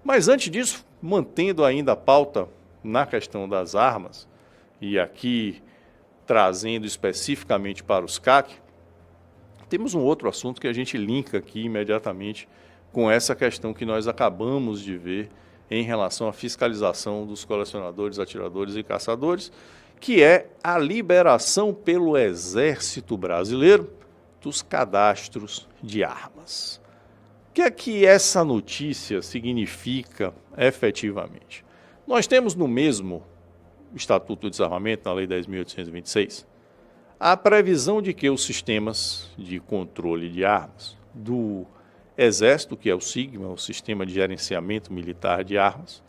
Mas antes disso, mantendo ainda a pauta na questão das armas, e aqui trazendo especificamente para os CAC, temos um outro assunto que a gente linka aqui imediatamente com essa questão que nós acabamos de ver em relação à fiscalização dos colecionadores, atiradores e caçadores, que é a liberação pelo Exército Brasileiro dos cadastros de armas. O que é que essa notícia significa efetivamente? Nós temos no mesmo Estatuto do Desarmamento, na Lei 10.826, a previsão de que os sistemas de controle de armas do Exército, que é o SIGMA, o Sistema de Gerenciamento Militar de Armas,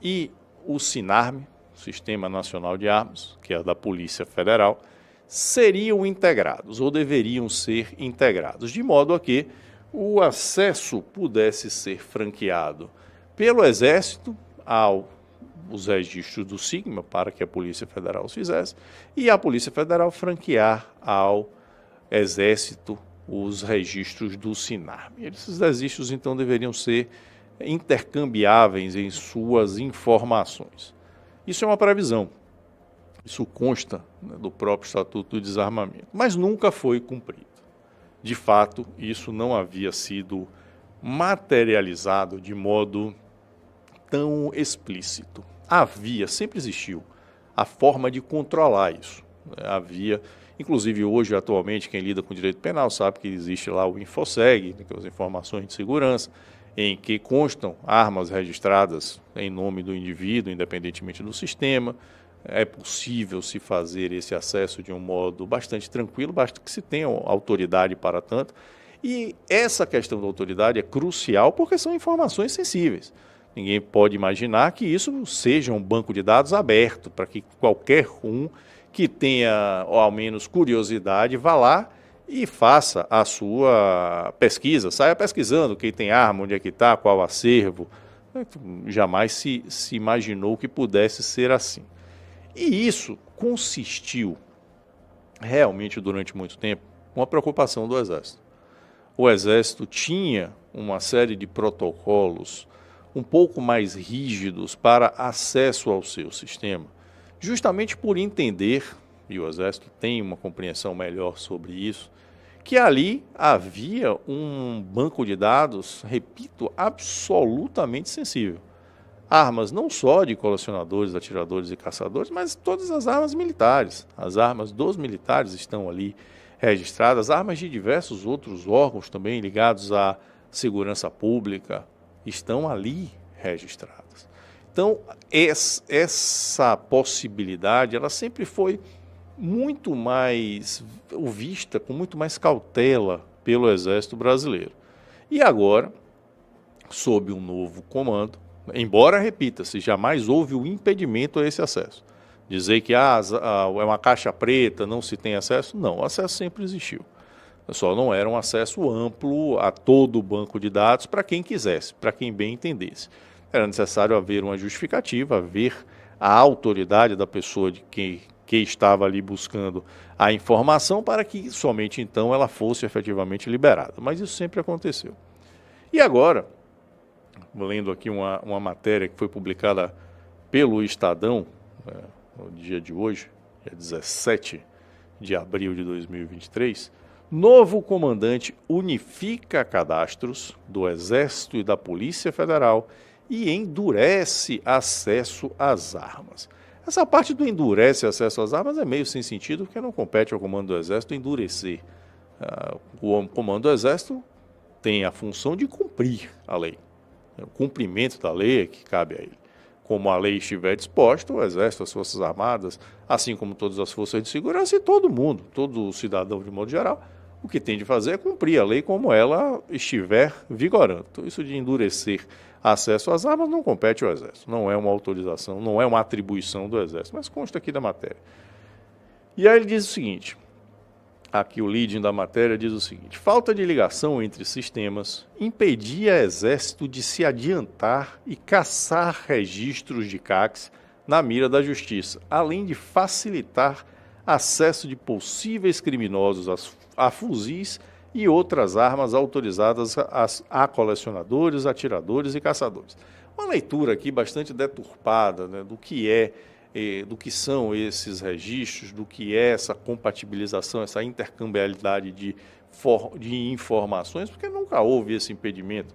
e o SINARM, Sistema Nacional de Armas, que é da Polícia Federal, seriam integrados ou deveriam ser integrados, de modo a que o acesso pudesse ser franqueado pelo Exército aos registros do SIGMA, para que a Polícia Federal os fizesse, e a Polícia Federal franquear ao Exército os registros do SINARM. Esses registros, então, deveriam ser intercambiáveis em suas informações. Isso é uma previsão. Isso consta, né, do próprio Estatuto do Desarmamento, mas nunca foi cumprido. De fato, isso não havia sido materializado de modo tão explícito. Sempre existiu a forma de controlar isso. Havia, inclusive hoje, atualmente, quem lida com direito penal sabe que existe lá o InfoSeg, que são as informações de segurança, em que constam armas registradas em nome do indivíduo, independentemente do sistema. É possível se fazer esse acesso de um modo bastante tranquilo, basta que se tenha autoridade para tanto. E essa questão da autoridade é crucial porque são informações sensíveis. Ninguém pode imaginar que isso seja um banco de dados aberto, para que qualquer um que tenha, ou ao menos, curiosidade, vá lá e faça a sua pesquisa, saia pesquisando quem tem arma, onde é que está, qual acervo. Jamais se imaginou que pudesse ser assim. E isso consistiu, realmente, durante muito tempo, com a preocupação do Exército. O Exército tinha uma série de protocolos um pouco mais rígidos para acesso ao seu sistema, justamente por entender, e o Exército tem uma compreensão melhor sobre isso, que ali havia um banco de dados, repito, absolutamente sensível. Armas não só de colecionadores, atiradores e caçadores, mas todas as armas militares. As armas dos militares estão ali registradas, armas de diversos outros órgãos também ligados à segurança pública estão ali registradas. Então, essa possibilidade, ela sempre foi muito mais vista com muito mais cautela pelo Exército Brasileiro. E agora, sob um novo comando, embora, repita-se, jamais houve o impedimento a esse acesso. Dizer que é uma caixa preta, não se tem acesso, não, o acesso sempre existiu. Só não era um acesso amplo a todo o banco de dados para quem quisesse, para quem bem entendesse. Era necessário haver uma justificativa, haver a autoridade da pessoa que estava ali buscando a informação para que somente então ela fosse efetivamente liberada. Mas isso sempre aconteceu. E agora, lendo aqui uma matéria que foi publicada pelo Estadão, no dia de hoje, dia 17 de abril de 2023, novo comandante unifica cadastros do Exército e da Polícia Federal e endurece acesso às armas. Essa parte do endurece acesso às armas é meio sem sentido, porque não compete ao comando do Exército endurecer. O comando do Exército tem a função de cumprir a lei. O cumprimento da lei é que cabe a ele. Como a lei estiver disposta, o Exército, as Forças Armadas, assim como todas as forças de segurança e todo mundo, todo cidadão de modo geral, o que tem de fazer é cumprir a lei como ela estiver vigorando. Então, isso de endurecer acesso às armas não compete ao Exército, não é uma autorização, não é uma atribuição do Exército, mas consta aqui da matéria. E aí ele diz o seguinte, aqui o leading da matéria diz o seguinte: falta de ligação entre sistemas impedia Exército de se adiantar e caçar registros de CACs na mira da Justiça, além de facilitar acesso de possíveis criminosos a fuzis e outras armas autorizadas a colecionadores, atiradores e caçadores. uma leitura aqui bastante deturpada, né, do que são esses registros, do que é essa compatibilização, essa intercambiabilidade de informações, porque nunca houve esse impedimento.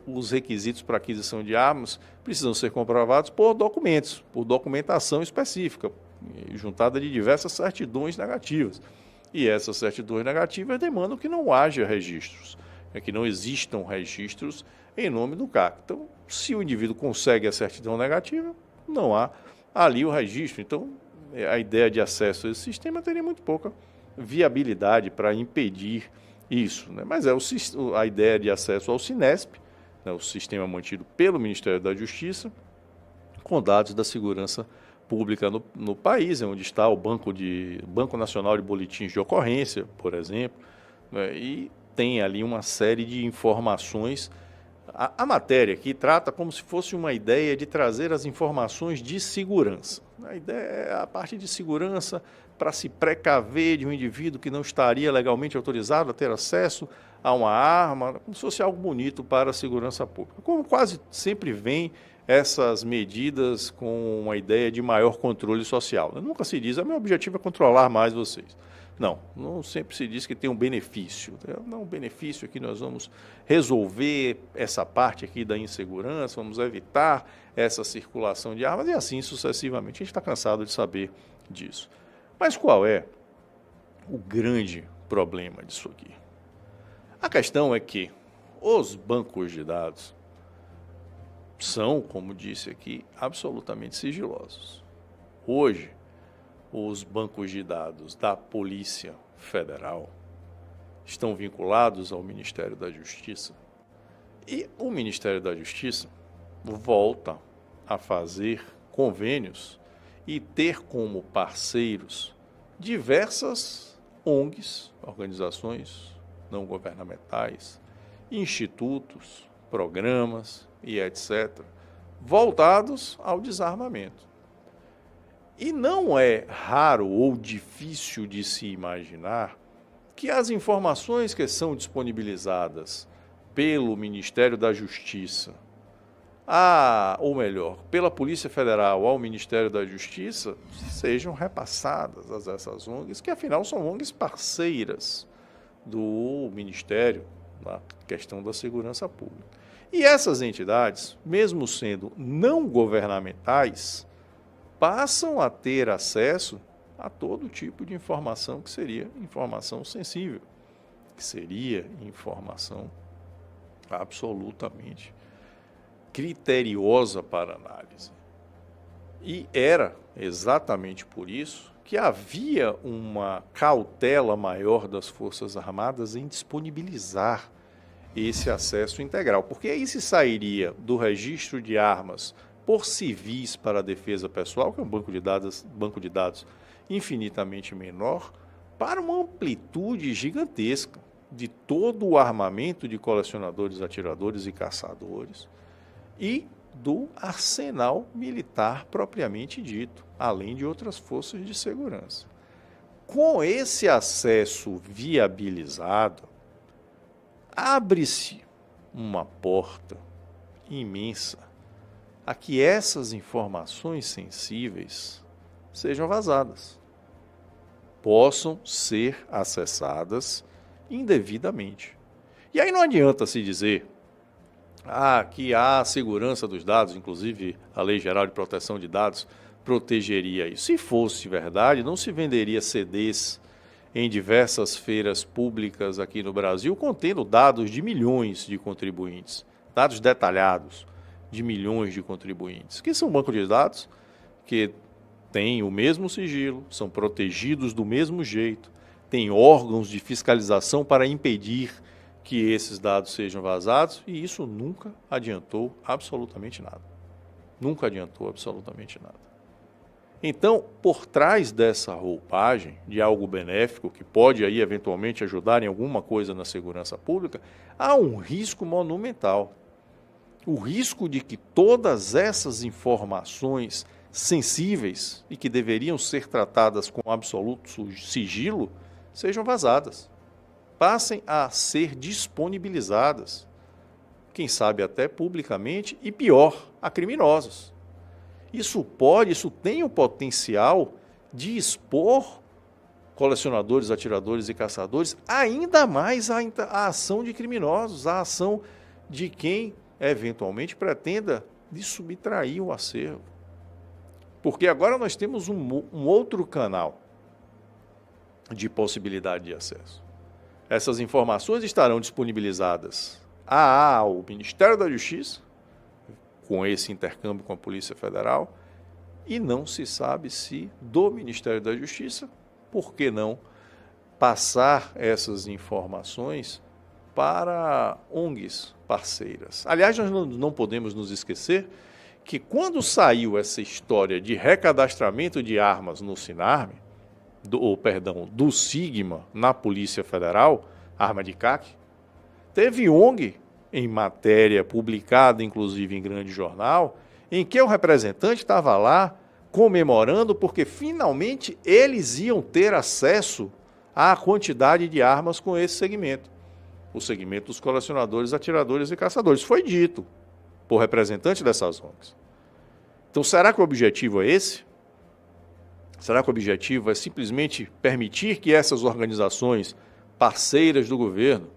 Os requisitos para aquisição de armas precisam ser comprovados por documentos, por documentação específica, juntada de diversas certidões negativas. E essas certidões negativas demandam que não haja registros, que não existam registros em nome do CAC. Então, se o indivíduo consegue a certidão negativa, não há ali o registro. Então, a ideia de acesso a esse sistema teria muito pouca viabilidade para impedir isso, né? Mas a ideia de acesso ao Sinesp, né, o sistema mantido pelo Ministério da Justiça, com dados da segurança pública no país, onde está o Banco Nacional de Boletins de Ocorrência, por exemplo, né, e tem ali uma série de informações. A matéria aqui trata como se fosse uma ideia de trazer as informações de segurança. A ideia é a parte de segurança para se precaver de um indivíduo que não estaria legalmente autorizado a ter acesso a uma arma, como se fosse algo bonito para a segurança pública. Como quase sempre vem essas medidas com uma ideia de maior controle social. Nunca se diz, meu objetivo é controlar mais vocês. Não sempre se diz que tem um benefício. Não, o benefício é que nós vamos resolver essa parte aqui da insegurança, vamos evitar essa circulação de armas e assim sucessivamente. A gente está cansado de saber disso. Mas qual é o grande problema disso aqui? A questão é que os bancos de dados são, como disse aqui, absolutamente sigilosos. Hoje, os bancos de dados da Polícia Federal estão vinculados ao Ministério da Justiça e o Ministério da Justiça volta a fazer convênios e ter como parceiros diversas ONGs, organizações não governamentais, institutos, programas e etc., voltados ao desarmamento. E não é raro ou difícil de se imaginar que as informações que são disponibilizadas pelo Ministério da Justiça, ou melhor, pela Polícia Federal ao Ministério da Justiça, sejam repassadas a essas ONGs, que afinal são ONGs parceiras do Ministério na questão da segurança pública. E essas entidades, mesmo sendo não governamentais, passam a ter acesso a todo tipo de informação que seria informação sensível, que seria informação absolutamente criteriosa para análise. E era exatamente por isso que havia uma cautela maior das Forças Armadas em disponibilizar esse acesso integral, porque aí se sairia do registro de armas por civis para a defesa pessoal, que é um banco de dados infinitamente menor, para uma amplitude gigantesca de todo o armamento de colecionadores, atiradores e caçadores e do arsenal militar propriamente dito, além de outras forças de segurança. Com esse acesso viabilizado, abre-se uma porta imensa a que essas informações sensíveis sejam vazadas, possam ser acessadas indevidamente. E aí não adianta se dizer que há segurança dos dados, inclusive a Lei Geral de Proteção de Dados protegeria isso. Se fosse verdade, não se venderia CDs em diversas feiras públicas aqui no Brasil, contendo dados de milhões de contribuintes, dados detalhados de milhões de contribuintes, que são bancos de dados que têm o mesmo sigilo, são protegidos do mesmo jeito, têm órgãos de fiscalização para impedir que esses dados sejam vazados, e isso nunca adiantou absolutamente nada. Nunca adiantou absolutamente nada. Então, por trás dessa roupagem de algo benéfico, que pode aí eventualmente ajudar em alguma coisa na segurança pública, há um risco monumental. O risco de que todas essas informações sensíveis e que deveriam ser tratadas com absoluto sigilo sejam vazadas, passem a ser disponibilizadas quem sabe até publicamente, e pior, a criminosos. Isso tem o potencial de expor colecionadores, atiradores e caçadores ainda mais a ação de criminosos, a ação de quem eventualmente pretenda de subtrair o acervo. Porque agora nós temos um outro canal de possibilidade de acesso. Essas informações estarão disponibilizadas ao Ministério da Justiça, com esse intercâmbio com a Polícia Federal, e não se sabe se do Ministério da Justiça, por que não passar essas informações para ONGs parceiras. Aliás, nós não podemos nos esquecer que quando saiu essa história de recadastramento de armas no Sinarme, do Sigma na Polícia Federal, arma de CAC, teve ONG em matéria publicada, inclusive em grande jornal, em que o representante estava lá comemorando porque finalmente eles iam ter acesso à quantidade de armas com esse segmento, o segmento dos colecionadores, atiradores e caçadores. Foi dito por representante dessas ONGs. Então, será que o objetivo é esse? Será que o objetivo é simplesmente permitir que essas organizações parceiras do governo,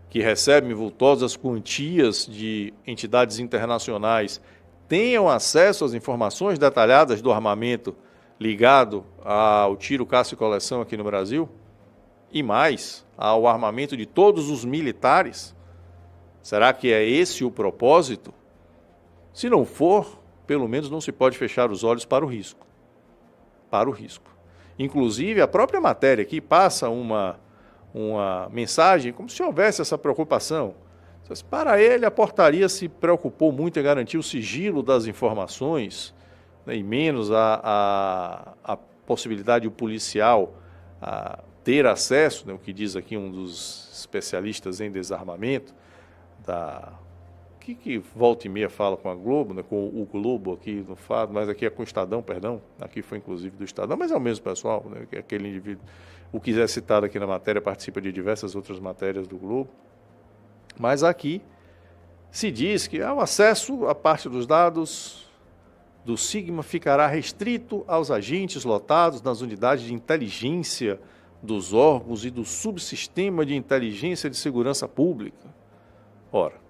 que recebem vultosas quantias de entidades internacionais, tenham acesso às informações detalhadas do armamento ligado ao tiro, caça e coleção aqui no Brasil? E mais, ao armamento de todos os militares? Será que é esse o propósito? Se não for, pelo menos não se pode fechar os olhos para o risco. Para o risco. Inclusive, a própria matéria aqui passa uma mensagem como se houvesse essa preocupação. Para ele, a portaria se preocupou muito em garantir o sigilo das informações, né, e menos a possibilidade do policial ter acesso, né, o que diz aqui um dos especialistas em desarmamento, que volta e meia fala com a Globo, né, com o Globo aqui no fato, mas aqui é com o Estadão, perdão, aqui foi inclusive do Estadão, mas é o mesmo pessoal, né, que aquele indivíduo, o que é citado aqui na matéria, participa de diversas outras matérias do Globo. Mas aqui se diz que o acesso à parte dos dados do Sigma ficará restrito aos agentes lotados nas unidades de inteligência dos órgãos e do subsistema de inteligência de segurança pública. Ora,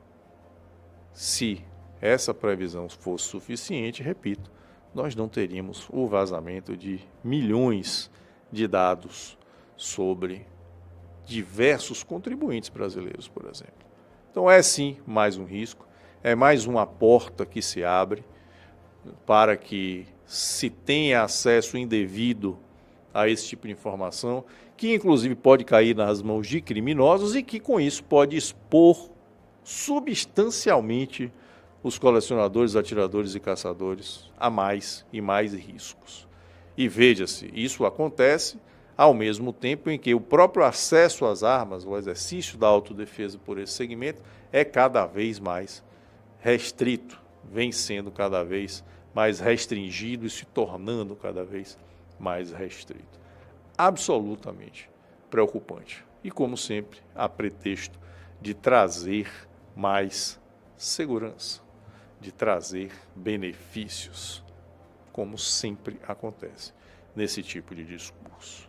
se essa previsão fosse suficiente, repito, nós não teríamos o vazamento de milhões de dados sobre diversos contribuintes brasileiros, por exemplo. Então é sim mais um risco, é mais uma porta que se abre para que se tenha acesso indevido a esse tipo de informação, que inclusive pode cair nas mãos de criminosos e que com isso pode expor substancialmente os colecionadores, atiradores e caçadores a mais e mais riscos. E veja-se, isso acontece ao mesmo tempo em que o próprio acesso às armas, o exercício da autodefesa por esse segmento, é cada vez mais restrito, vem sendo cada vez mais restringido e se tornando cada vez mais restrito. Absolutamente preocupante. E, como sempre, a pretexto de trazer mais segurança, de trazer benefícios, como sempre acontece nesse tipo de discurso.